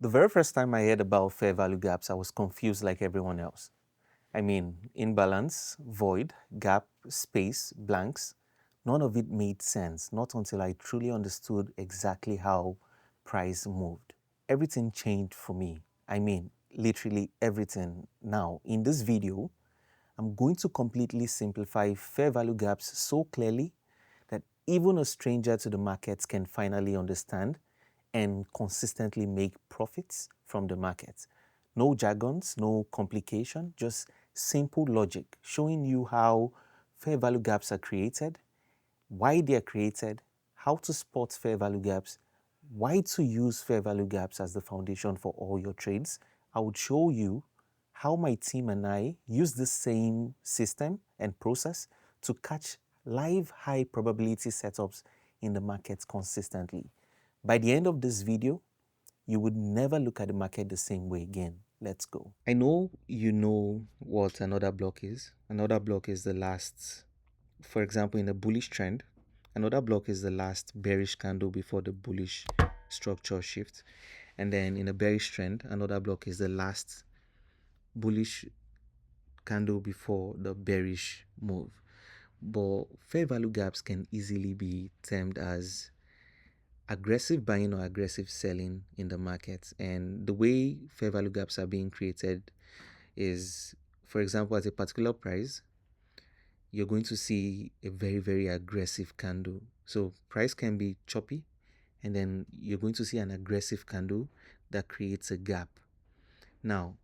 The very first time I heard about fair value gaps, I was confused like everyone else. I mean, imbalance, void, gap, space, blanks, none of it made sense, not until I truly understood exactly how price moved. Everything changed for me. I mean, literally everything. Now, in this video, I'm going to completely simplify fair value gaps so clearly that even a stranger to the markets can finally understand and consistently make profits from the market. No jargons, no complication, just simple logic showing you how fair value gaps are created, why they are created, how to spot fair value gaps, why to use fair value gaps as the foundation for all your trades. I would show you how my team and I use the same system and process to catch live high probability setups in the markets consistently. By the end of this video, you would never look at the market the same way again. Let's go. I know you know what another block is. Another block is the last, for example, in a bullish trend, another block is the last bearish candle before the bullish structure shift. And then in a bearish trend, another block is the last bullish candle before the bearish move. But fair value gaps can easily be termed as aggressive buying or aggressive selling in the market. And the way fair value gaps are being created is, for example, at a particular price, you're going to see a very, very aggressive candle. So price can be choppy, and then you're going to see an aggressive candle that creates a gap. Now,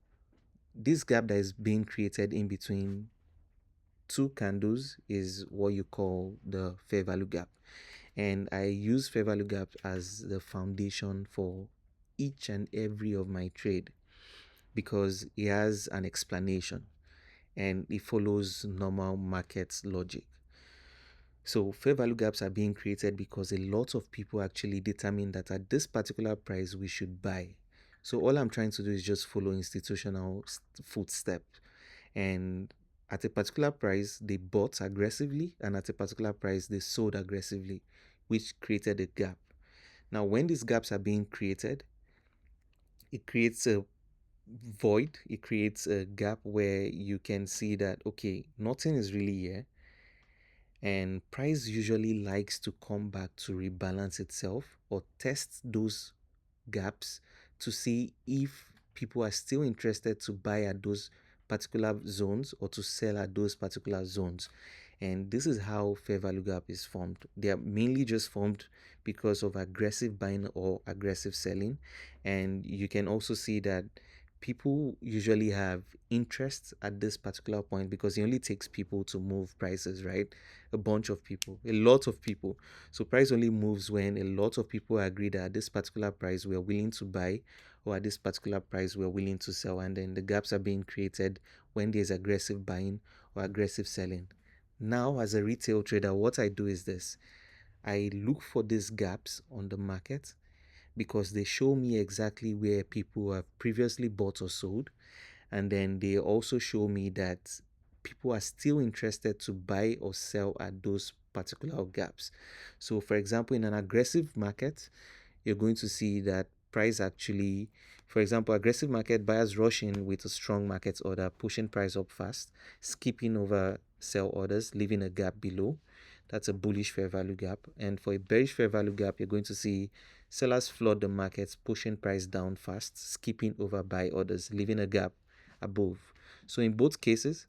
this gap that is being created in between two candles is what you call the fair value gap. And I use fair value gap as the foundation for each and every of my trade because it has an explanation and it follows normal market logic. So fair value gaps are being created because a lot of people actually determine that at this particular price we should buy. So all I'm trying to do is just follow institutional footstep, and at a particular price they bought aggressively, and at a particular price they sold aggressively, which created a gap. Now when these gaps are being created, it creates a void, it creates a gap where you can see that okay, nothing is really here, and price usually likes to come back to rebalance itself or test those gaps to see if people are still interested to buy at those particular zones or to sell at those particular zones. And this is how fair value gap is formed. They are mainly just formed because of aggressive buying or aggressive selling. And you can also see that people usually have interest at this particular point because it only takes people to move prices, right? A bunch of people, a lot of people. So price only moves when a lot of people agree that at this particular price we are willing to buy, or at this particular price we are willing to sell, and then the gaps are being created when there's aggressive buying or aggressive selling. Now, as a retail trader, what I do is this: I look for these gaps on the market because they show me exactly where people have previously bought or sold. And then they also show me that people are still interested to buy or sell at those particular gaps. So, for example, in an aggressive market, you're going to see that price actually, for example, aggressive market buyers rush in with a strong market order, pushing price up fast, skipping over sell orders, leaving a gap below. That's a bullish fair value gap. And for a bearish fair value gap, you're going to see sellers flood the markets, pushing price down fast, skipping over buy orders, leaving a gap above. So in both cases,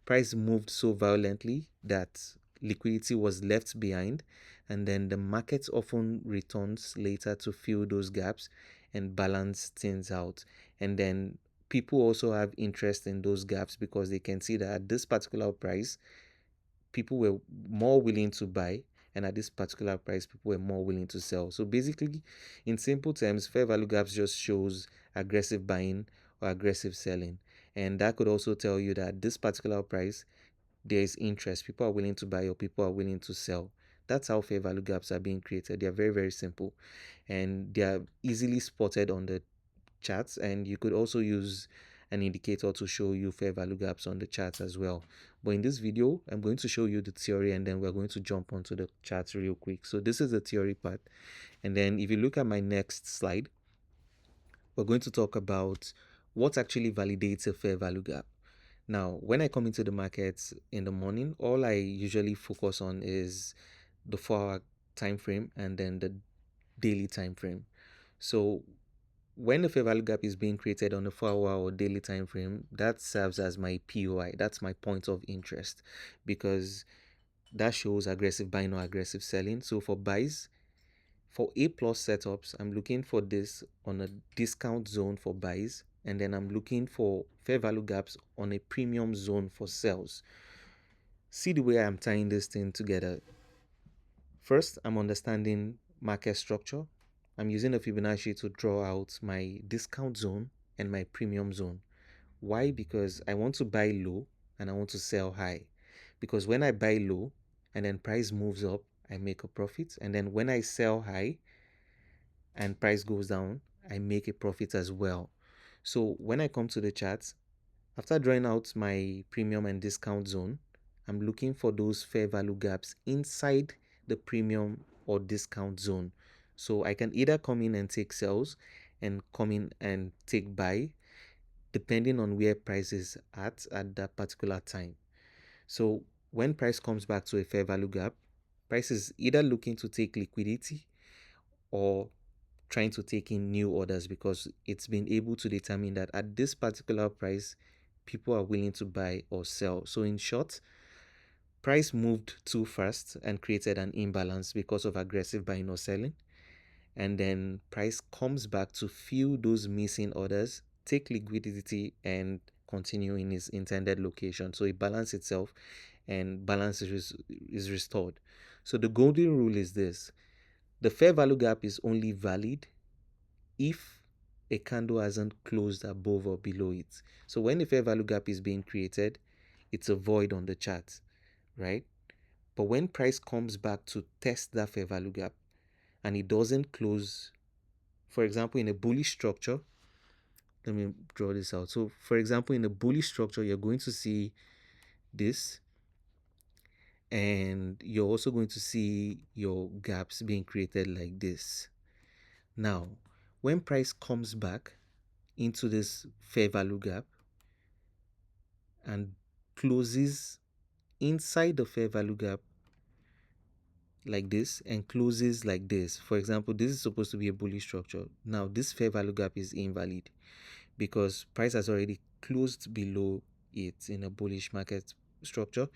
price moved so violently that liquidity was left behind, and then the market often returns later to fill those gaps and balance things out. And then people also have interest in those gaps because they can see that at this particular price people were more willing to buy, and at this particular price people were more willing to sell. So basically, in simple terms, fair value gaps just shows aggressive buying or aggressive selling. And that could also tell you that this particular price there is interest, people are willing to buy or people are willing to sell. That's how fair value gaps are being created. They are very, very simple, and they are easily spotted on the charts, and you could also use an indicator to show you fair value gaps on the charts as well. But in this video, I'm going to show you the theory, and then we're going to jump onto the charts real quick. So this is the theory part, and then if you look at my next slide, we're going to talk about what actually validates a fair value gap. Now, when I come into the markets in the morning, all I usually focus on is the 4-hour time frame and then the daily time frame. So when the fair value gap is being created on the 4-hour or daily time frame, that serves as my POI. That's my point of interest, because that shows aggressive buying or aggressive selling. So for buys, for A plus setups, I'm looking for this on a discount zone for buys, and then I'm looking for fair value gaps on a premium zone for sells. See the way I'm tying this thing together. First, I'm understanding market structure. I'm using a Fibonacci to draw out my discount zone and my premium zone. Why? Because I want to buy low and I want to sell high. Because when I buy low and then price moves up, I make a profit. And then when I sell high and price goes down, I make a profit as well. So when I come to the charts, after drawing out my premium and discount zone, I'm looking for those fair value gaps inside the premium or discount zone. So I can either come in and take sales and come in and take buy, depending on where price is at that particular time. So when price comes back to a fair value gap, price is either looking to take liquidity or trying to take in new orders, because it's been able to determine that at this particular price, people are willing to buy or sell. So in short, price moved too fast and created an imbalance because of aggressive buying or selling. And then price comes back to fill those missing orders, take liquidity, and continue in its intended location. So it balances itself and balance is restored. So the golden rule is this: the fair value gap is only valid if a candle hasn't closed above or below it. So when the fair value gap is being created, it's a void on the chart, right? But when price comes back to test that fair value gap and it doesn't close, for example, in a bullish structure, let me draw this out. So for example, in a bullish structure, you're going to see this, and you're also going to see your gaps being created like this. Now, when price comes back into this fair value gap and closes inside the fair value gap like this and closes like this, for example, this is supposed to be a bullish structure. Now this fair value gap is invalid because price has already closed below it in a bullish market structure,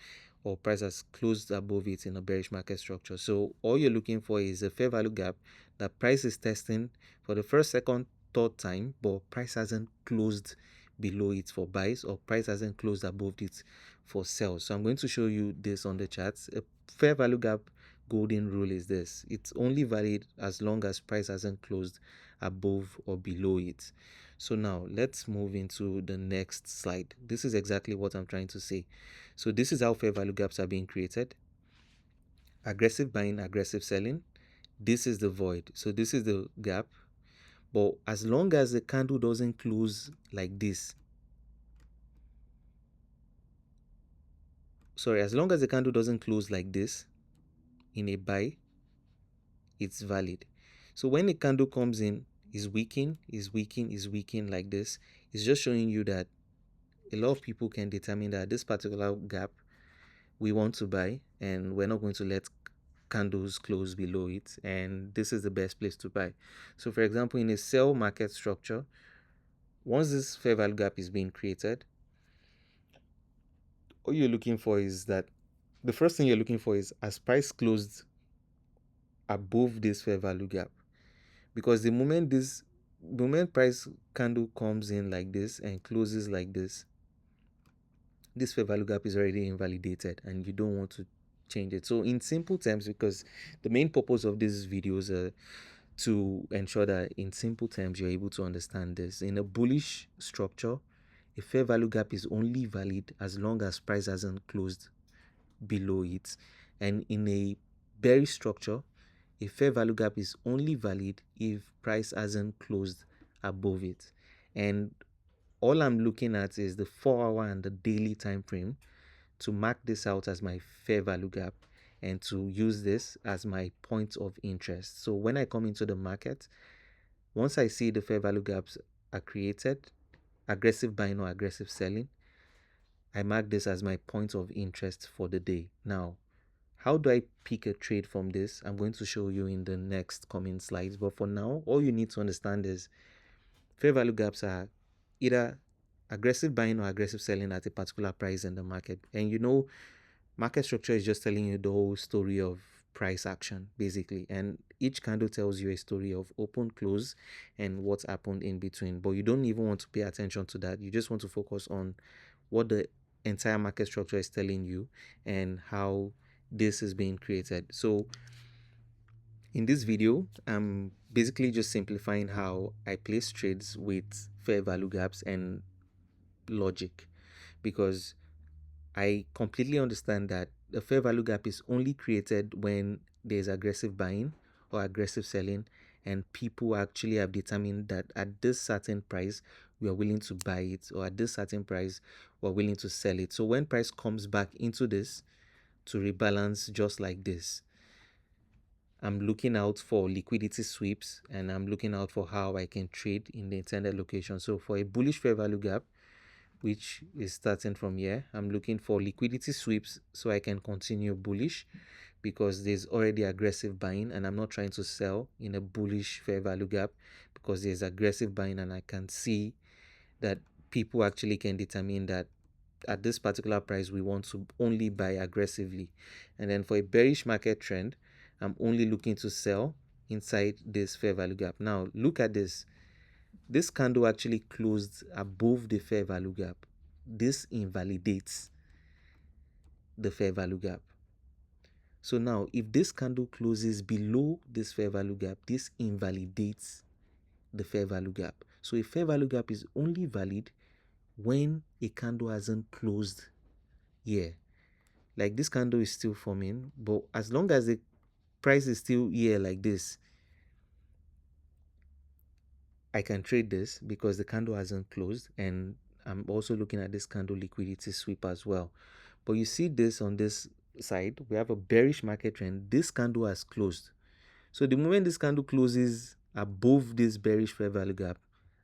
or price has closed above it in a bearish market structure. So all you're looking for is a fair value gap that price is testing for the first, second, third time, but price hasn't closed below it for buys, or price hasn't closed above it for sells. So I'm going to show you this on the charts. A fair value gap golden rule is this: it's only valid as long as price hasn't closed above or below it. So now let's move into the next slide. This is exactly what I'm trying to say. So this is how fair value gaps are being created: aggressive buying, aggressive selling. This is the void, so this is the gap. But as long as the candle doesn't close like this, as long as the candle doesn't close like this in a buy, it's valid. So when the candle comes in, is weakening like this, it's just showing you that a lot of people can determine that this particular gap we want to buy, and we're not going to let candles close below it, and this is the best place to buy. So for example, in a sell market structure, once this fair value gap is being created, all you're looking for is that the first thing you're looking for is as price closed above this fair value gap, because the moment price candle comes in like this and closes like this fair value gap is already invalidated and you don't want to change it. So in simple terms, because the main purpose of these videos are to ensure that in simple terms you're able to understand this. In a bullish structure, a fair value gap is only valid as long as price hasn't closed below it. And in a bearish structure, a fair value gap is only valid if price hasn't closed above it. And all I'm looking at is the 4-hour and the daily time frame to mark this out as my fair value gap and to use this as my point of interest. So when I come into the market, once I see the fair value gaps are created, aggressive buying or aggressive selling, I mark this as my point of interest for the day. Now, how do I pick a trade from this? I'm going to show you in the next coming slides. But for now, all you need to understand is fair value gaps are either aggressive buying or aggressive selling at a particular price in the market. And you know, market structure is just telling you the whole story of price action, basically. And each candle tells you a story of open, close, and what's happened in between. But you don't even want to pay attention to that. You just want to focus on what the entire market structure is telling you and how this is being created. So in this video, I'm basically just simplifying how I place trades with fair value gaps and logic, because I completely understand that the fair value gap is only created when there's aggressive buying or aggressive selling, and people actually have determined that at this certain price we are willing to buy it, or at this certain price we're willing to sell it. So when price comes back into this to rebalance just like this, I'm looking out for liquidity sweeps, and I'm looking out for how I can trade in the intended location. So for a bullish fair value gap, which is starting from here, I'm looking for liquidity sweeps so I can continue bullish, because there's already aggressive buying and I'm not trying to sell in a bullish fair value gap because there's aggressive buying, and I can see that people actually can determine that at this particular price we want to only buy aggressively. And then for a bearish market trend, I'm only looking to sell inside this fair value gap. Now look at this. This candle actually closed above the fair value gap. This invalidates the fair value gap. So now if this candle closes below this fair value gap, this invalidates the fair value gap. So a fair value gap is only valid when a candle hasn't closed here. Like this candle is still forming, but as long as the price is still here like this, I can trade this because the candle hasn't closed, and I'm also looking at this candle liquidity sweep as well. But you see this on this side, we have a bearish market trend. This candle has closed. So the moment this candle closes above this bearish fair value gap,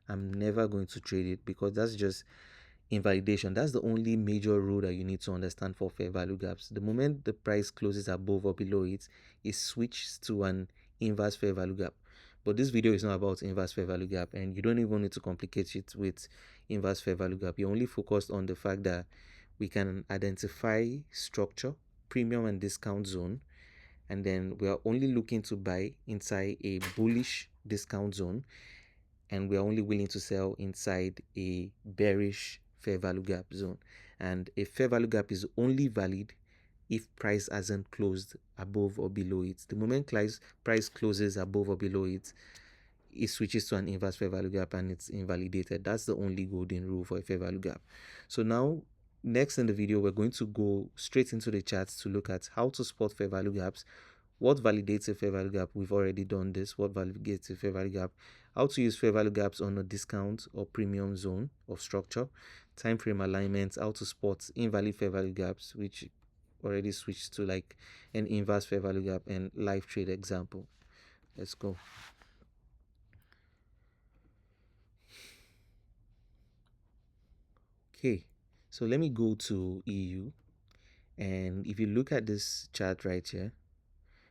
I'm never going to trade it, because that's just invalidation. That's the only major rule that you need to understand for fair value gaps. The moment the price closes above or below it, it switches to an inverse fair value gap. But this video is not about inverse fair value gap, and you don't even need to complicate it with inverse fair value gap. You're only focused on the fact that we can identify structure, premium and discount zone, and then we are only looking to buy inside a bullish discount zone, and we are only willing to sell inside a bearish fair value gap zone. And a fair value gap is only valid if price hasn't closed above or below it. The moment price closes above or below it, it switches to an inverse fair value gap and it's invalidated. That's the only golden rule for a fair value gap. So now, next in the video, we're going to go straight into the charts to look at how to spot fair value gaps. What validates a fair value gap? We've already done this. What validates a fair value gap? How to use fair value gaps on a discount or premium zone of structure, time frame alignment, how to spot invalid fair value gaps, which already switched to like an inverse fair value gap, and live trade example. Let's go. Okay, so let me go to EU, and if you look at this chart right here,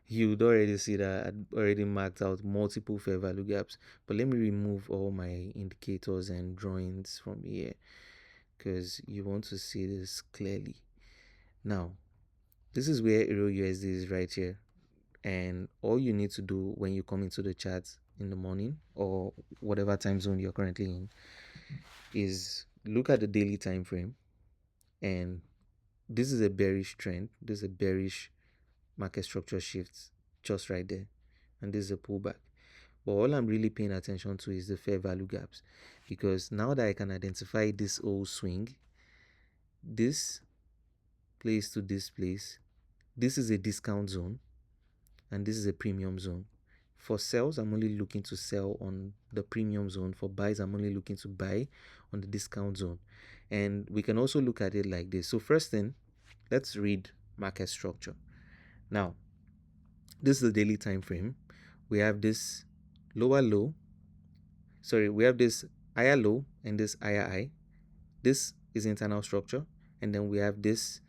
you'd already see that I'd already marked out multiple fair value gaps. But let me remove all my indicators and drawings from here, because you want to see this clearly. Now, this is where Euro USD is right here, and all you need to do when you come into the chart in the morning or whatever time zone you're currently in is look at the daily time frame, and this is a bearish trend. This is a bearish market structure shift just right there, and this is a pullback. But all I'm really paying attention to is the fair value gaps, because now that I can identify this whole swing, this place to this place, this is a discount zone and this is a premium zone. For sells, I'm only looking to sell on the premium zone. For buys, I'm only looking to buy on the discount zone. And we can also look at it like this. So first thing, let's read market structure. Now, this is the daily time frame. We have this lower low. Sorry, we have this higher low and this higher high. This is internal structure, and then we have this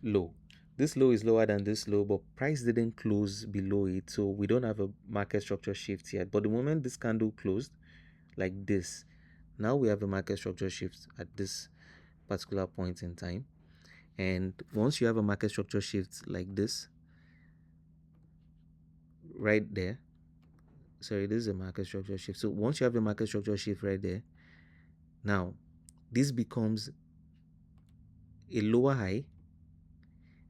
low. This low is lower than this low, but price didn't close below it, so we don't have a market structure shift yet. But the moment this candle closed like this, now we have a market structure shift at this particular point in time. And once you have a market structure shift like this right there, sorry, this is a market structure shift. So once you have a market structure shift right there, now this becomes a lower high,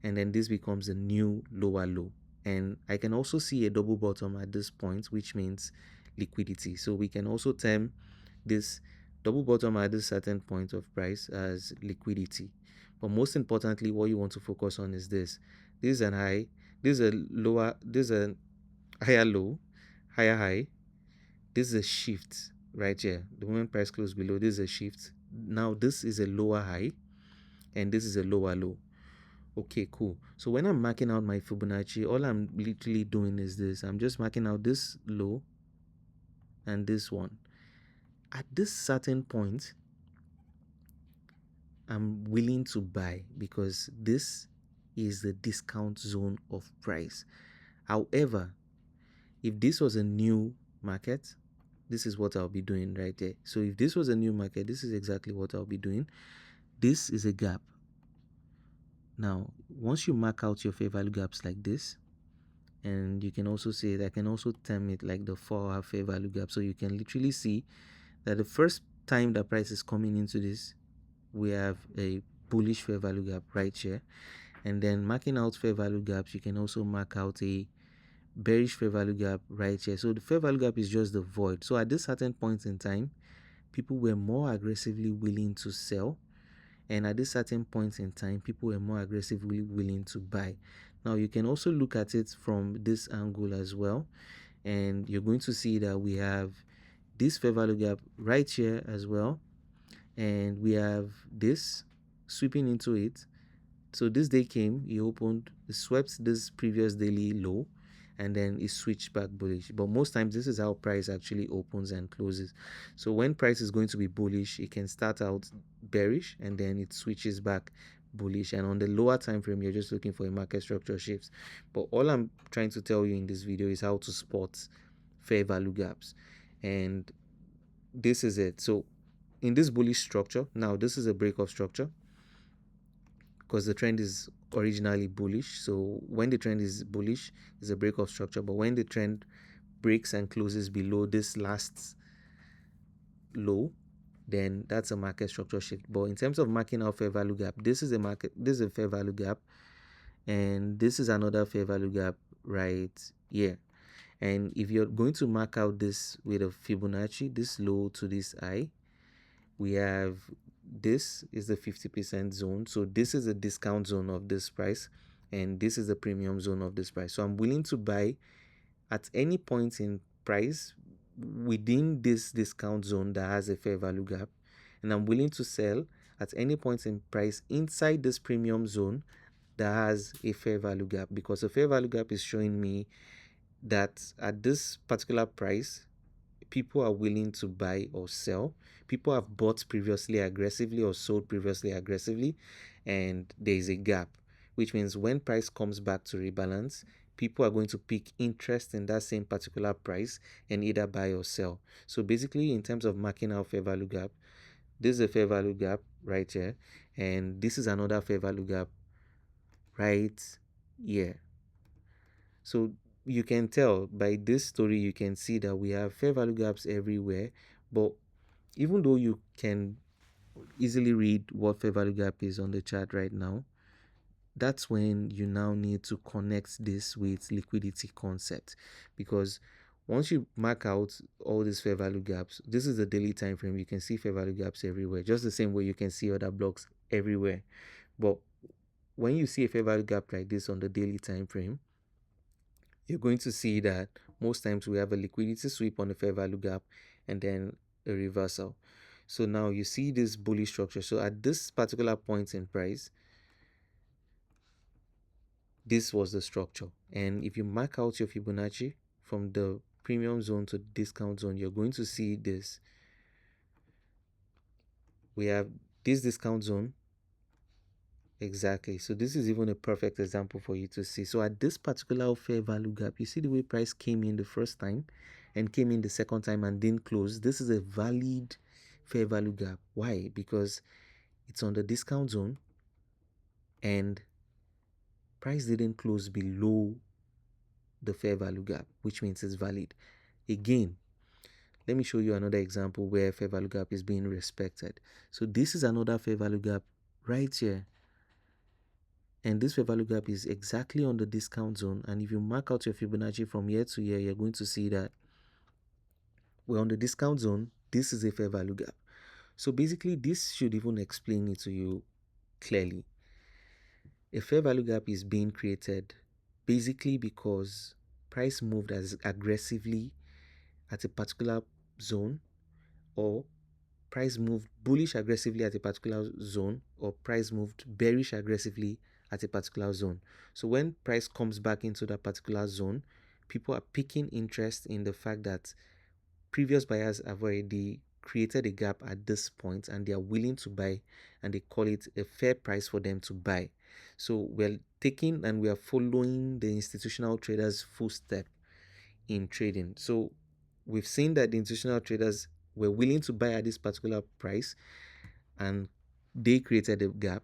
and then this becomes a new lower low. And I can also see a double bottom at this point, which means liquidity. So we can also term this double bottom at this certain point of price as liquidity. But most importantly, what you want to focus on is this. This is an high, this is a lower, this is a higher low, higher high. This is a shift right here. The moment price closed below, this is a shift. Now this is a lower high, and this is a lower low. Okay, cool. So when I'm marking out my Fibonacci, all I'm literally doing is this. I'm just marking out this low and this one. At this certain point, I'm willing to buy because this is the discount zone of price. However, if this was a new market, this is what I'll be doing right there. So if this was a new market, this is exactly what I'll be doing. This is a gap. Now, once you mark out your fair value gaps like this, and you can also see it, I can also term it like the 4-hour fair value gap. So you can literally see that the first time the price is coming into this, we have a bullish fair value gap right here. And then marking out fair value gaps, you can also mark out a bearish fair value gap right here. So the fair value gap is just the void. So at this certain point in time, people were more aggressively willing to sell, and at this certain point in time, people were more aggressively willing to buy. Now you can also look at it from this angle as well, and you're going to see that we have this fair value gap right here as well, and we have this sweeping into it. So this day came, it opened, it swept this previous daily low, and then it switched back bullish. But most times this is how price actually opens and closes. So when price is going to be bullish, it can start out bearish and then it switches back bullish. And on the lower time frame, you're just looking for a market structure shift. But all I'm trying to tell you in this video is how to spot fair value gaps, and this is it. So in this bullish structure, now this is a break of structure because the trend is originally bullish. So when the trend is bullish, it's a break of structure. But when the trend breaks and closes below this last low, then that's a market structure shift. But in terms of marking out fair value gap, this is a fair value gap, and this is another fair value gap right here. And if you're going to mark out this with a Fibonacci, this low to this high, we have this is the 50% zone. So this is the discount zone of this price, and this is the premium zone of this price. So I'm willing to buy at any point in price within this discount zone that has a fair value gap, and I'm willing to sell at any point in price inside this premium zone that has a fair value gap, because a fair value gap is showing me that at this particular price people are willing to buy or sell. People have bought previously aggressively or sold previously aggressively, and there is a gap, which means when price comes back to rebalance, people are going to pick interest in that same particular price and either buy or sell. So basically, in terms of marking out fair value gap, this is a fair value gap right here, and this is another fair value gap right here. So you can tell by this story, you can see that we have fair value gaps everywhere. But even though you can easily read what fair value gap is on the chart right now, that's when you now need to connect this with liquidity concept, because once you mark out all these fair value gaps, this is the daily time frame, you can see fair value gaps everywhere, just the same way you can see other blocks everywhere. But when you see a fair value gap like this on the daily time frame, you're going to see that most times we have a liquidity sweep on the fair value gap and then a reversal. So now you see this bullish structure. So at this particular point in price, this was the structure. And if you mark out your Fibonacci from the premium zone to discount zone, you're going to see this. we have this discount zone. Exactly. So this is even a perfect example for you to see. So at this particular fair value gap, you see the way price came in the first time and came in the second time and didn't close. This is a valid fair value gap. Why? Because it's on the discount zone and price didn't close below the fair value gap, which means it's valid. Again, let me show you another example where fair value gap is being respected. So this is another fair value gap right here. And this fair value gap is exactly on the discount zone. And if you mark out your Fibonacci from year to year, you're going to see that we're on the discount zone. This is a fair value gap. So basically, this should even explain it to you clearly. A fair value gap is being created basically because price moved as aggressively at a particular zone, or price moved bullish aggressively at a particular zone, or price moved bearish aggressively at a particular zone. So when price comes back into that particular zone, people are picking interest in the fact that previous buyers have already created a gap at this point and they are willing to buy, and they call it a fair price for them to buy. So we're taking and we are following the institutional traders' footstep in trading. So we've seen that the institutional traders were willing to buy at this particular price and they created a gap.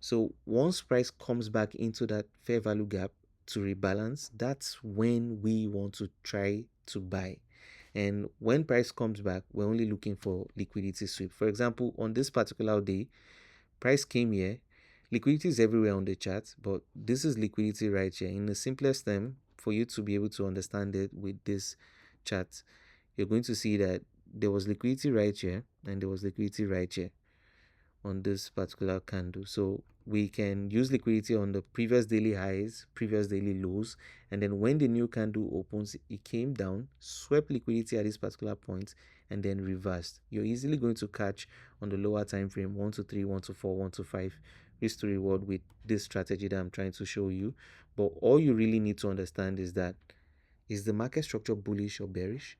So once price comes back into that fair value gap to rebalance, that's when we want to try to buy. And when price comes back, we're only looking for liquidity sweep. For example, on this particular day, price came here. Liquidity is everywhere on the chart, but this is liquidity right here. In the simplest term, for you to be able to understand it with this chart, you're going to see that there was liquidity right here and there was liquidity right here on this particular candle. So we can use liquidity on the previous daily highs, previous daily lows, and then when the new candle opens, it came down, swept liquidity at this particular point, and then reversed. You're easily going to catch on the lower time frame 1 to 3, 1 to 4, 1 to 5 risk to reward with this strategy that I'm trying to show you. But all you really need to understand is that, is the market structure bullish or bearish?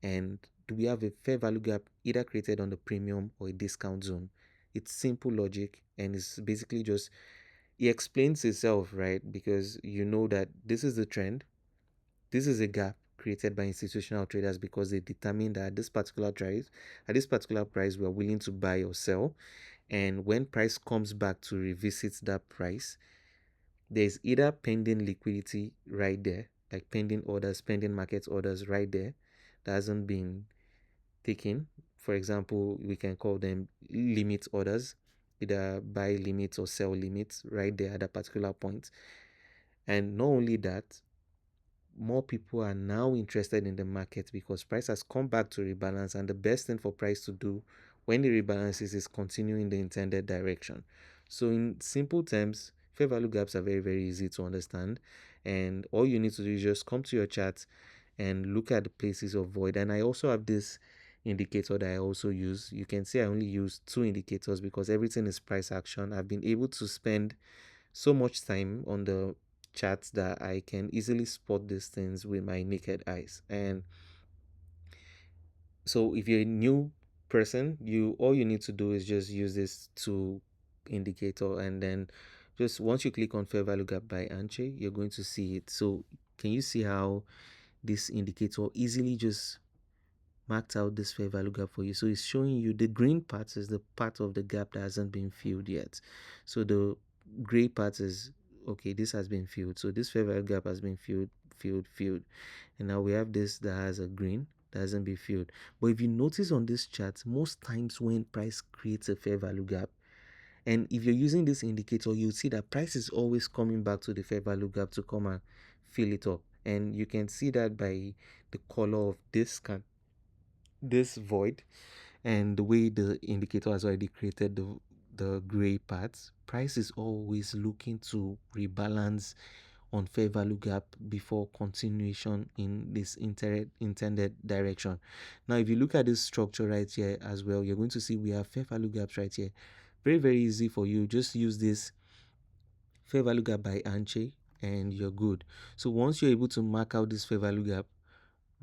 And do we have a fair value gap either created on the premium or a discount zone? It's simple logic, and it's basically just, it explains itself, right? Because you know that this is the trend. This is a gap created by institutional traders because they determine that at this particular price, we are willing to buy or sell. And when price comes back to revisit that price, there's either pending liquidity right there, like pending orders, pending market orders right there that hasn't been taken. For example, we can call them limit orders, either buy limits or sell limits right there at a particular point. And not only that, more people are now interested in the market because price has come back to rebalance, and the best thing for price to do when it rebalances is continue in the intended direction. So in simple terms, fair value gaps are very, very easy to understand, and all you need to do is just come to your chart and look at the places of void. And I also have this indicator that I also use. You can see I only use 2 indicators because everything is price action. I've been able to spend so much time on the charts that I can easily spot these things with my naked eyes. And so if you're a new person, all you need to do is just use this 2 indicator, and then just once you click on fair value gap by Anche, you're going to see it. So can you see how this indicator easily just marked out this fair value gap for you? So it's showing you the green part is the part of the gap that hasn't been filled yet. So the gray part is, okay, this has been filled. So this fair value gap has been filled. And now we have this that has a green that hasn't been filled. But if you notice on this chart, most times when price creates a fair value gap, and if you're using this indicator, you'll see that price is always coming back to the fair value gap to come and fill it up. And you can see that by the color of this void and the way the indicator has already created the gray parts. Price is always looking to rebalance on fair value gap before continuation in this intended direction. Now if you look at this structure right here as well, you're going to see we have fair value gaps right here. Very, very easy for you. Just use this fair value gap by Anche and you're good. So once you're able to mark out this fair value gap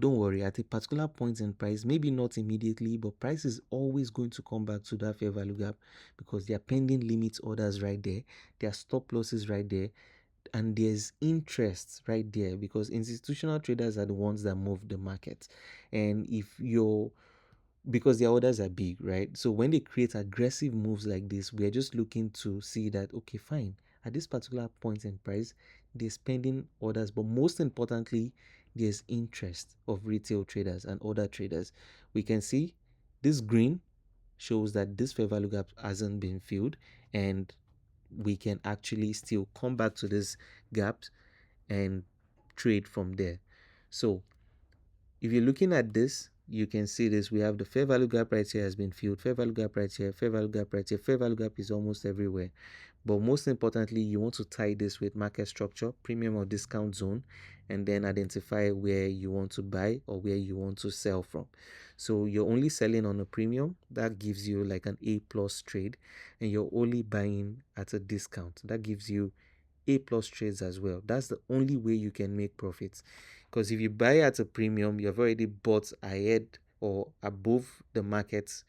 don't worry, at a particular point in price, maybe not immediately, but price is always going to come back to that fair value gap because there are pending limit orders right there, there are stop losses right there, and there's interest right there because institutional traders are the ones that move the market. And because their orders are big, right? So when they create aggressive moves like this, we're just looking to see that, okay, fine, at this particular point in price, they're spending orders, but most importantly, there's interest of retail traders and other traders. We can see this green shows that this fair value gap hasn't been filled, and we can actually still come back to this gap and trade from there. So if you're looking at this, you can see this. We have the fair value gap right here has been filled, fair value gap right here, fair value gap right here. Fair value gap is almost everywhere. But most importantly, you want to tie this with market structure, premium or discount zone, and then identify where you want to buy or where you want to sell from. So you're only selling on a premium, that gives you like an A plus trade, and you're only buying at a discount, that gives you A plus trades as well. That's the only way you can make profits. Because if you buy at a premium, you've already bought ahead or above the market's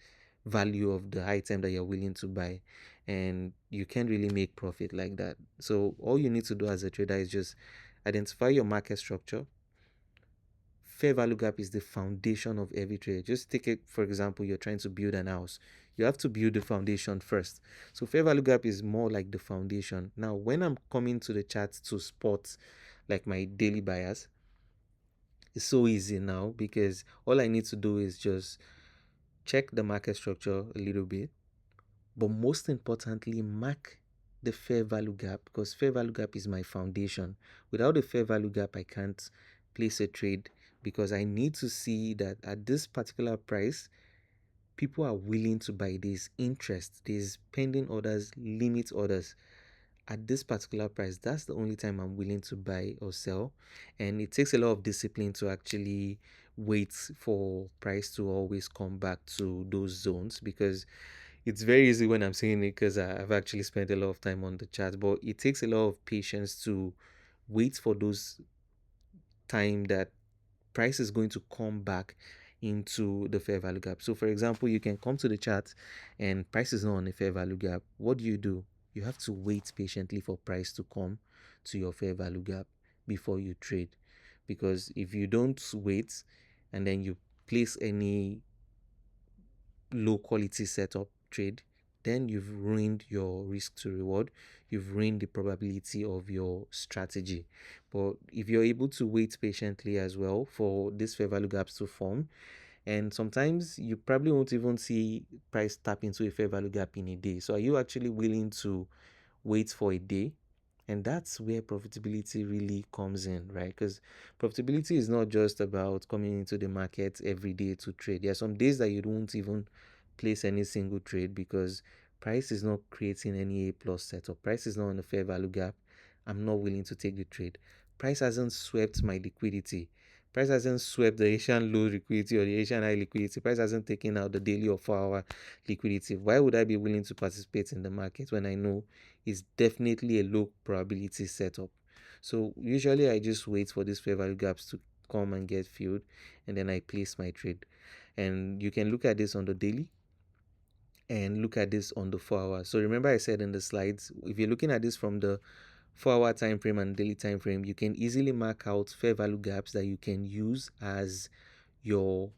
value of the item that you're willing to buy, and you can't really make profit like that. So all you need to do as a trader is just identify your market structure. Fair value gap is the foundation of every trade. Just take it, for example, you're trying to build an house. You have to build the foundation first. So fair value gap is more like the foundation. Now, when I'm coming to the chart to spot like my daily buyers, it's so easy now because all I need to do is just check the market structure a little bit, but most importantly, mark the fair value gap, because fair value gap is my foundation. Without the fair value gap, I can't place a trade because I need to see that at this particular price, people are willing to buy. This interest, these pending orders, limit orders at this particular price. That's the only time I'm willing to buy or sell. And it takes a lot of discipline to actually wait for price to always come back to those zones, because it's very easy when I'm saying it because I've actually spent a lot of time on the chart, but it takes a lot of patience to wait for those time that price is going to come back into the fair value gap. So for example, you can come to the chart and price is not on a fair value gap. What do? You have to wait patiently for price to come to your fair value gap before you trade. Because if you don't wait and then you place any low quality setup trade, then you've ruined your risk to reward. You've ruined the probability of your strategy. But if you're able to wait patiently as well for this fair value gaps to form, and sometimes you probably won't even see price tap into a fair value gap in a day. So are you actually willing to wait for a day? And that's where profitability really comes in, right? Because profitability is not just about coming into the market every day to trade. There are some days that you don't even place any single trade because price is not creating any A plus setup. Price is not on the fair value gap. I'm not willing to take the trade. Price hasn't swept my liquidity. Price hasn't swept the Asian low liquidity or the Asian high liquidity. Price hasn't taken out the daily or 4-hour liquidity. Why would I be willing to participate in the market when I know it's definitely a low probability setup? So usually I just wait for these fair value gaps to come and get filled, and then I place my trade. And you can look at this on the daily and look at this on the 4-hour. So remember I said in the slides, if you're looking at this from the 4-hour time frame and daily time frame, you can easily mark out fair value gaps that you can use as your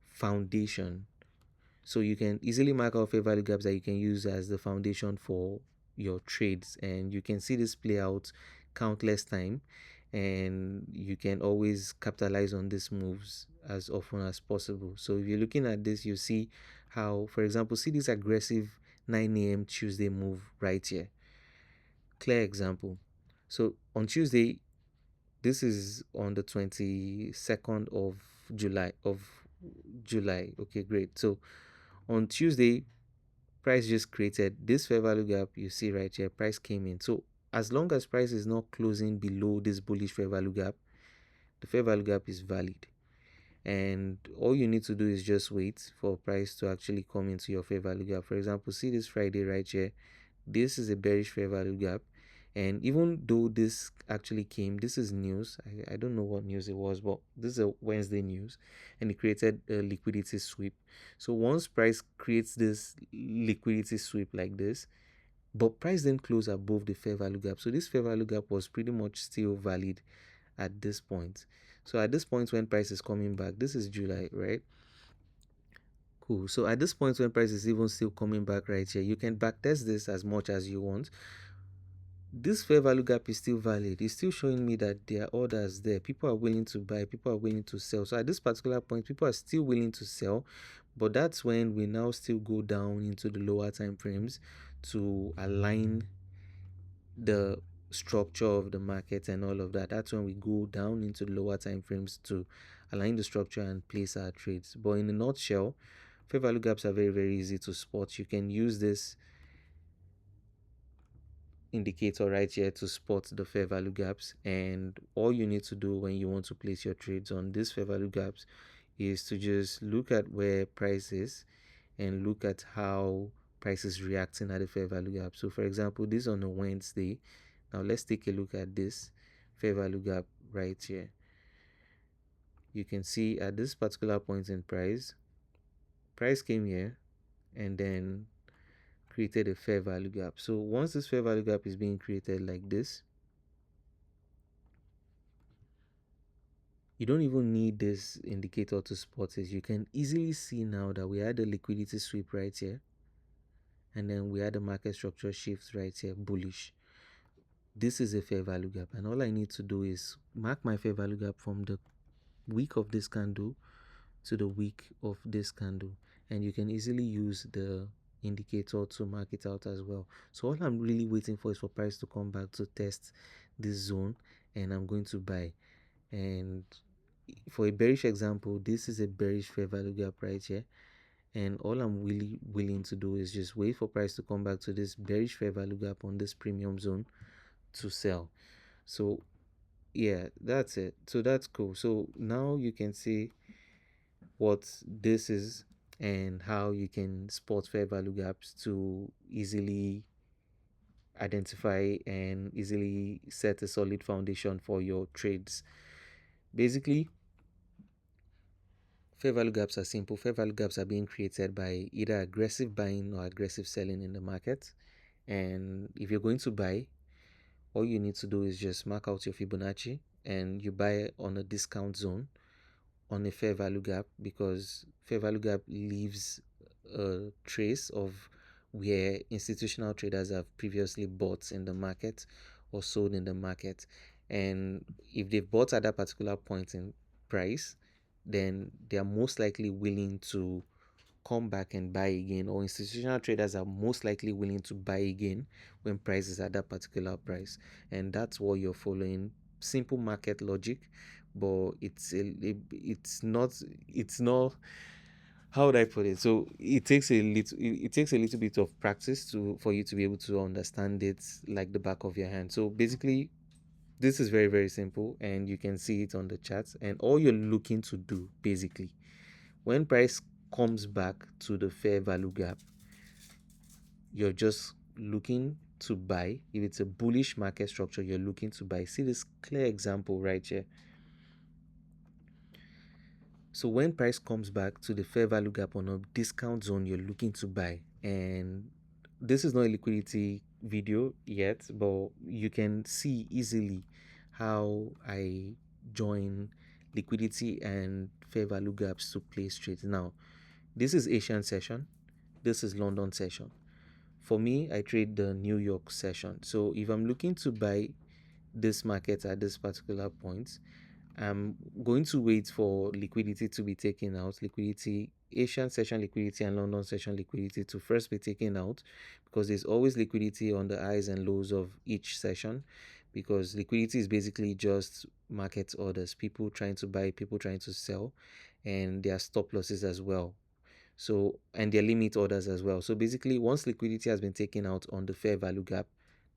foundation. So you can easily mark out fair value gaps that you can use as the foundation for your trades, and you can see this play out countless time, and you can always capitalize on these moves as often as possible. So if you're looking at this, you see how, for example, see this aggressive 9 a.m. Tuesday move right here. Clear example. So on Tuesday, this is on the 22nd of July. Okay, great. So on Tuesday, price just created this fair value gap you see right here. Price came in. So as long as price is not closing below this bullish fair value gap, the fair value gap is valid. And all you need to do is just wait for price to actually come into your fair value gap. For example, see this Friday right here. This is a bearish fair value gap, And even though this actually came, this is news. I don't know what news it was, but this is a Wednesday news, and it created a liquidity sweep. So once price creates this liquidity sweep like this, but price then closed above the fair value gap. So this fair value gap was pretty much still valid at this point. So at this point when price is coming back, this is July, right? Cool. So at this point when price is even still coming back right here, you can backtest this as much as you want. This fair value gap is still valid. It's still showing me that there are orders there. People are willing to buy, people are willing to sell. So at this particular point, people are still willing to sell, but that's when we now still go down into the lower time frames to align the structure of the market and all of that. That's when we go down into the lower time frames to align the structure and place our trades. But in a nutshell, fair value gaps are very, very easy to spot. You can use this indicator right here to spot the fair value gaps, and all you need to do when you want to place your trades on these fair value gaps is to just look at where price is and look at how price is reacting at the fair value gap. So for example, this on a Wednesday. Now let's take a look at this fair value gap right here. You can see at this particular point in price came here and then created a fair value gap. So once this fair value gap is being created like this, you don't even need this indicator to spot it. You can easily see now that we had a liquidity sweep right here, and then we had a market structure shift right here, bullish. This is a fair value gap, and all I need to do is mark my fair value gap from the week of this candle to the week of this candle, and you can easily use the indicator to mark it out as well. So all I'm really waiting for is for price to come back to test this zone, and I'm going to buy. And for a bearish example, this is a bearish fair value gap right here, and all I'm really willing to do is just wait for price to come back to this bearish fair value gap on this premium zone to sell. So yeah, that's it. So that's cool. So now you can see what this is and how you can spot fair value gaps to easily identify and easily set a solid foundation for your trades. Basically, fair value gaps are simple. Fair value gaps are being created by either aggressive buying or aggressive selling in the market. And if you're going to buy, all you need to do is just mark out your Fibonacci and you buy on a discount zone on a fair value gap, because fair value gap leaves a trace of where institutional traders have previously bought in the market or sold in the market. And if they've bought at that particular point in price, then they are most likely willing to come back and buy again, or institutional traders are most likely willing to buy again when price is at that particular price. And that's what you're following. Simple market logic, but it's not, how would I put it? So it takes a little bit of practice for you to be able to understand it like the back of your hand. So basically, this is very, very simple, and you can see it on the charts. And all you're looking to do basically, when price comes back to the fair value gap, you're just looking to buy. If it's a bullish market structure, you're looking to buy. See this clear example right here. So when price comes back to the fair value gap on a discount zone, you're looking to buy. And this is not a liquidity video yet, but you can see easily how I join liquidity and fair value gaps to place trades. Now, this is Asian session, this is London session. For me, I trade the New York session. So if I'm looking to buy this market at this particular point, I'm going to wait for liquidity to be taken out. Liquidity, Asian session liquidity and London session liquidity to first be taken out, because there's always liquidity on the highs and lows of each session, because liquidity is basically just market orders, people trying to buy, people trying to sell, and there are stop losses as well. So, and their limit orders as well. So basically, once liquidity has been taken out on the fair value gap,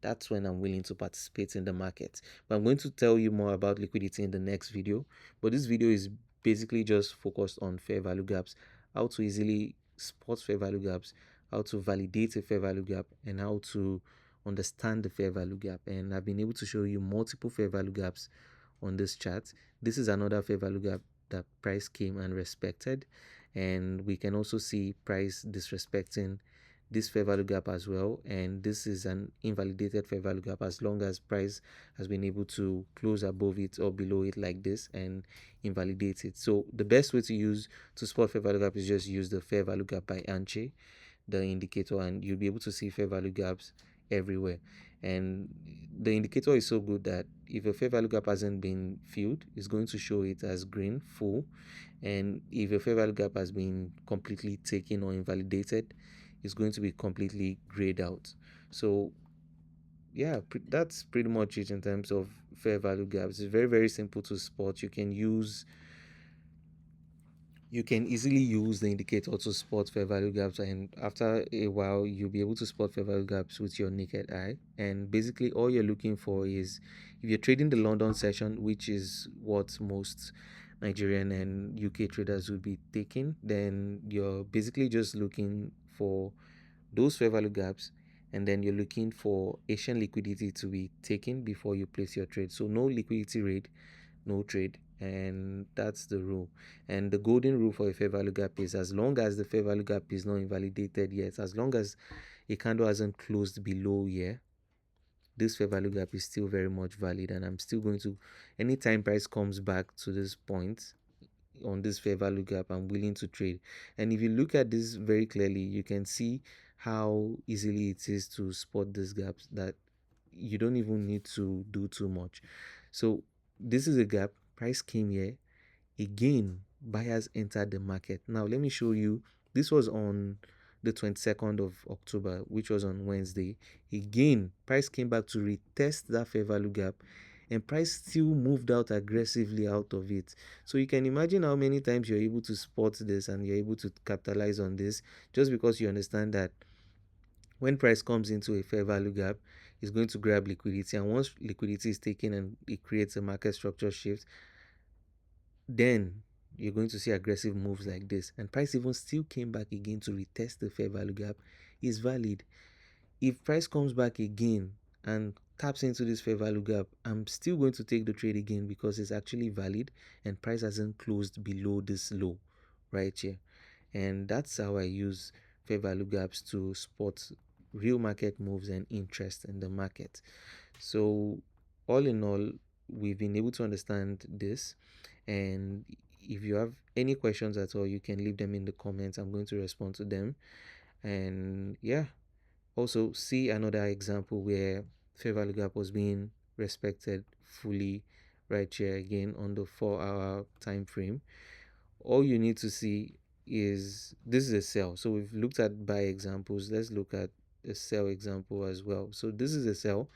that's when I'm willing to participate in the market. But I'm going to tell you more about liquidity in the next video. But this video is basically just focused on fair value gaps, how to easily spot fair value gaps, how to validate a fair value gap, and how to understand the fair value gap. And I've been able to show you multiple fair value gaps on this chart. This is another fair value gap that price came and respected, and we can also see price disrespecting this fair value gap as well, and this is an invalidated fair value gap as long as price has been able to close above it or below it like this and invalidate it. So the best way to use to spot fair value gap is just use the fair value gap by Anche, the indicator, and you'll be able to see fair value gaps everywhere. And the indicator is so good that if a fair value gap hasn't been filled, it's going to show it as green, full. And if a fair value gap has been completely taken or invalidated, it's going to be completely grayed out. So yeah, that's pretty much it in terms of fair value gaps. It's very, very simple to spot. You can easily use the indicator to spot fair value gaps, and after a while you'll be able to spot fair value gaps with your naked eye. And basically all you're looking for is, if you're trading the London session, which is what most Nigerian and UK traders will be taking, then you're basically just looking for those fair value gaps, and then you're looking for Asian liquidity to be taken before you place your trade. So no liquidity raid, no trade, and that's the rule. And the golden rule for a fair value gap is, as long as the fair value gap is not invalidated yet, as long as a candle hasn't closed below here, this fair value gap is still very much valid, and I'm still going to, anytime price comes back to this point on this fair value gap, I'm willing to trade. And if you look at this very clearly, you can see how easily it is to spot these gaps, that you don't even need to do too much. So this is a gap, price came here again, buyers entered the market. Now let me show you, this was on the 22nd of October, which was on Wednesday. Again, price came back to retest that fair value gap, and price still moved out aggressively out of it. So you can imagine how many times you're able to spot this and you're able to capitalize on this, just because you understand that when price comes into a fair value gap, it's going to grab liquidity, and once liquidity is taken and it creates a market structure shift, then you're going to see aggressive moves like this. And price even still came back again to retest the fair value gap. Is valid. If price comes back again and taps into this fair value gap, I'm still going to take the trade again, because it's actually valid and price hasn't closed below this low right here. And that's how I use fair value gaps to spot real market moves and interest in the market. So all in all, we've been able to understand this, and if you have any questions at all, you can leave them in the comments. I'm going to respond to them. And yeah, also see another example where fair value gap was being respected fully right here again on the 4-hour time frame. All you need to see is, this is a sell. So we've looked at buy examples, let's look at a sell example as well. So this is a sell,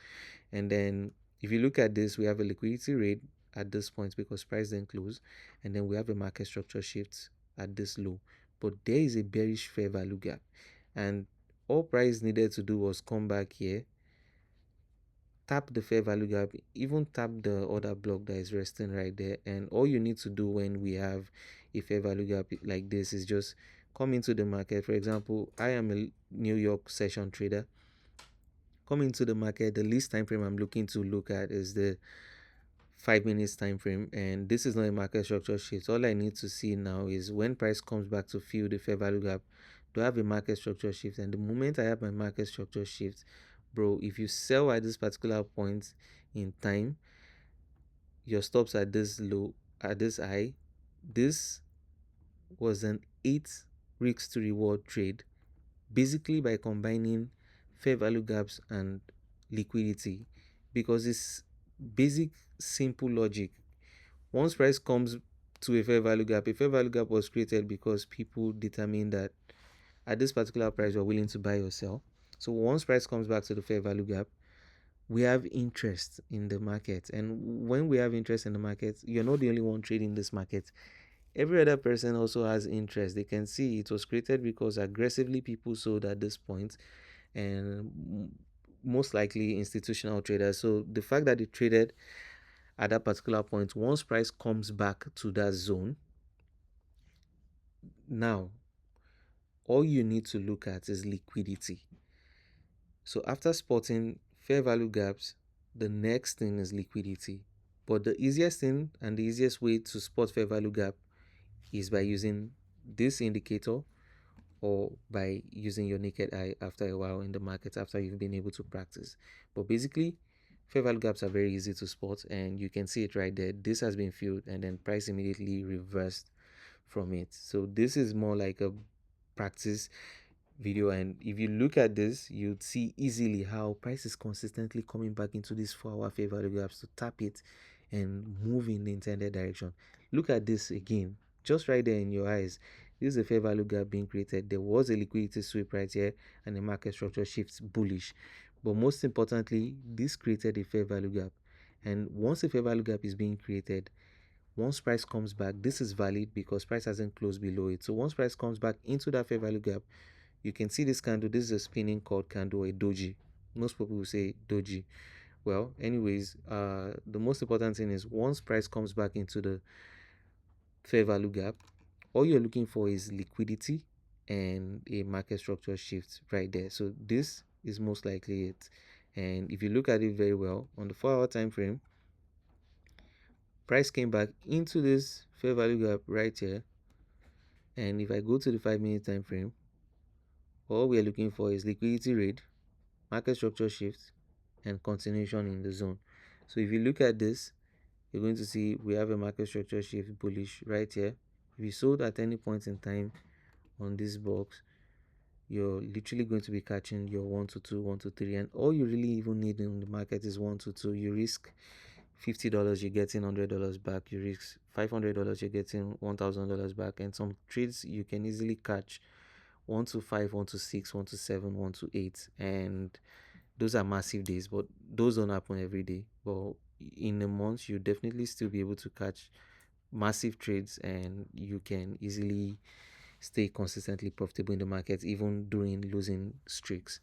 and then if you look at this, we have a liquidity rate at this point because price didn't close, and then we have a market structure shift at this low, but there is a bearish fair value gap, and all price needed to do was come back here, tap the fair value gap, even tap the other block that is resting right there. And all you need to do when we have a fair value gap like this is just come into the market. For example, I am a New York session trader. Come into the market, the least time frame I'm looking to look at is the 5 minutes time frame, and this is not a market structure shift. All I need to see now is when price comes back to fill the fair value gap, do I have a market structure shift? And the moment I have my market structure shift, bro, if you sell at this particular point in time, your stops at this low, at this high. This was an 8 risk to reward trade, basically by combining fair value gaps and liquidity, because it's basic simple logic. Once price comes to a fair value gap was created because people determined that at this particular price you're willing to buy or sell. So once price comes back to the fair value gap, we have interest in the market, and when we have interest in the market, you're not the only one trading this market. Every other person also has interest. They can see it was created because aggressively people sold at this point, and most likely institutional traders. So the fact that they traded at that particular point, once price comes back to that zone, now all you need to look at is liquidity. So after spotting fair value gaps, the next thing is liquidity. But the easiest thing and the easiest way to spot fair value gap is by using this indicator or by using your naked eye after a while in the market, after you've been able to practice. But basically, fair value gaps are very easy to spot, and you can see it right there. This has been filled and then price immediately reversed from it. So this is more like a practice video, and if you look at this, you'd see easily how price is consistently coming back into this 4-hour fair value gaps to tap it and move in the intended direction. Look at this again, just right there in your eyes. This is a fair value gap being created. There was a liquidity sweep right here and the market structure shifts bullish, but most importantly, this created a fair value gap. And once a fair value gap is being created, once price comes back, this is valid because price hasn't closed below it. So once price comes back into that fair value gap, you can see this candle. This is a spinning cord candle, a doji. Most people will say doji. Well, anyways, the most important thing is once price comes back into the fair value gap, all you're looking for is liquidity and a market structure shift right there. So this is most likely it. And if you look at it very well on the 4-hour time frame, price came back into this fair value gap right here. And if I go to the 5-minute time frame, all we are looking for is liquidity raid, market structure shift, and continuation in the zone. So if you look at this, you're going to see we have a market structure shift bullish right here. If you sold at any point in time on this box, you're literally going to be catching your 122, 123, and all you really even need in the market is 122. You risk $50, you're getting $100 back. You risk $500, you're getting $1,000 back. And some trades you can easily catch 125, 126, 127, 128, and those are massive days, but those don't happen every day. But in a month, you definitely still be able to catch massive trades, and you can easily stay consistently profitable in the market even during losing streaks.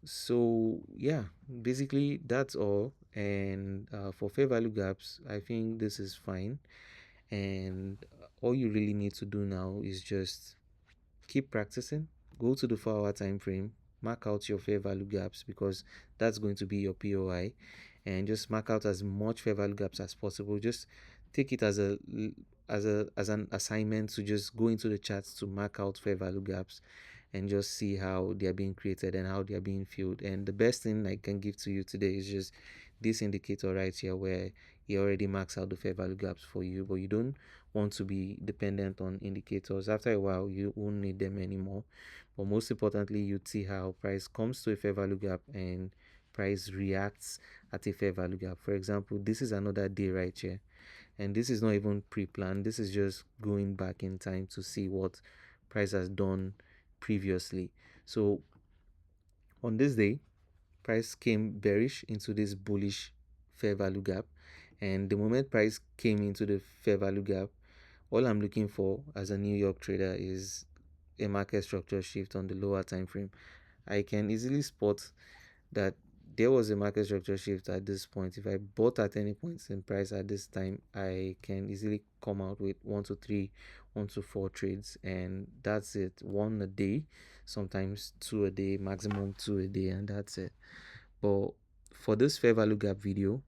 So yeah, basically that's all. And for fair value gaps, I think this is fine, and all you really need to do now is just keep practicing. Go to the 4-hour time frame, mark out your fair value gaps because that's going to be your POI, and just mark out as much fair value gaps as possible. Just take it as an assignment to just go into the charts to mark out fair value gaps and just see how they are being created and how they are being filled. And the best thing I can give to you today is just this indicator right here where it already marks out the fair value gaps for you, but you don't want to be dependent on indicators. After a while, you won't need them anymore. But most importantly, you see how price comes to a fair value gap and price reacts at a fair value gap. For example, this is another day right here, and this is not even pre-planned. This is just going back in time to see what price has done previously. So on this day, price came bearish into this bullish fair value gap, and the moment price came into the fair value gap, all I'm looking for as a New York trader is a market structure shift on the lower time frame. I can easily spot that there was a market structure shift at this point. If I bought at any point in price at this time, I can easily come out with 1 to 3, 1 to 4 trades, and that's it. 1 a day, sometimes 2 a day, maximum 2 a day, and that's it. But for this fair value gap video,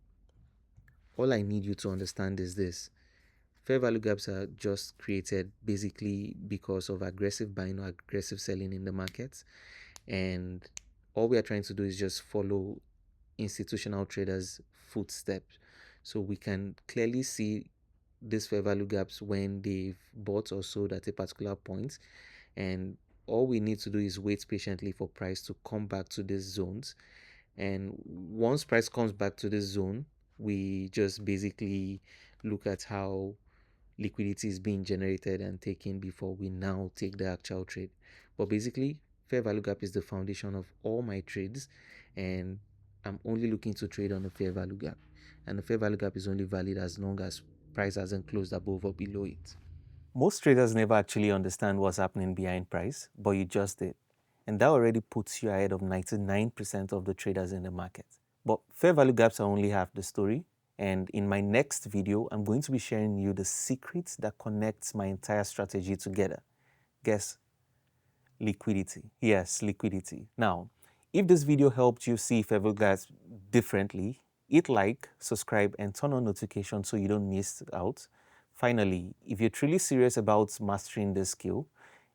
all I need you to understand is this: fair value gaps are just created basically because of aggressive buying or aggressive selling in the markets, and all we are trying to do is just follow institutional traders' footsteps. So we can clearly see these fair value gaps when they've bought or sold at a particular point, and all we need to do is wait patiently for price to come back to these zones. And once price comes back to this zone, we just basically look at how liquidity is being generated and taken before we now take the actual trade. But basically, fair value gap is the foundation of all my trades, and I'm only looking to trade on a fair value gap, and the fair value gap is only valid as long as price hasn't closed above or below it. Most traders never actually understand what's happening behind price, but you just did, and that already puts you ahead of 99% of the traders in the market. But fair value gaps are only half the story, and in my next video, I'm going to be sharing you the secrets that connects my entire strategy together. Guess? Liquidity. Yes, liquidity. Now, If this video helped you see favor gaps differently, hit like, subscribe, and turn on notifications so you don't miss out. Finally, if you're truly serious about mastering this skill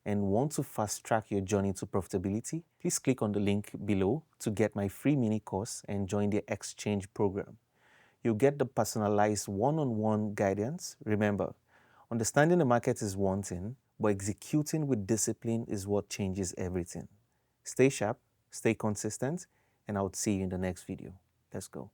and want to fast track your journey to profitability, please click on the link below to get my free mini course and join the exchange program. You'll get the personalized one-on-one guidance. Remember, understanding the market is one thing, but executing with discipline is what changes everything. Stay sharp, stay consistent, and I'll see you in the next video. Let's go.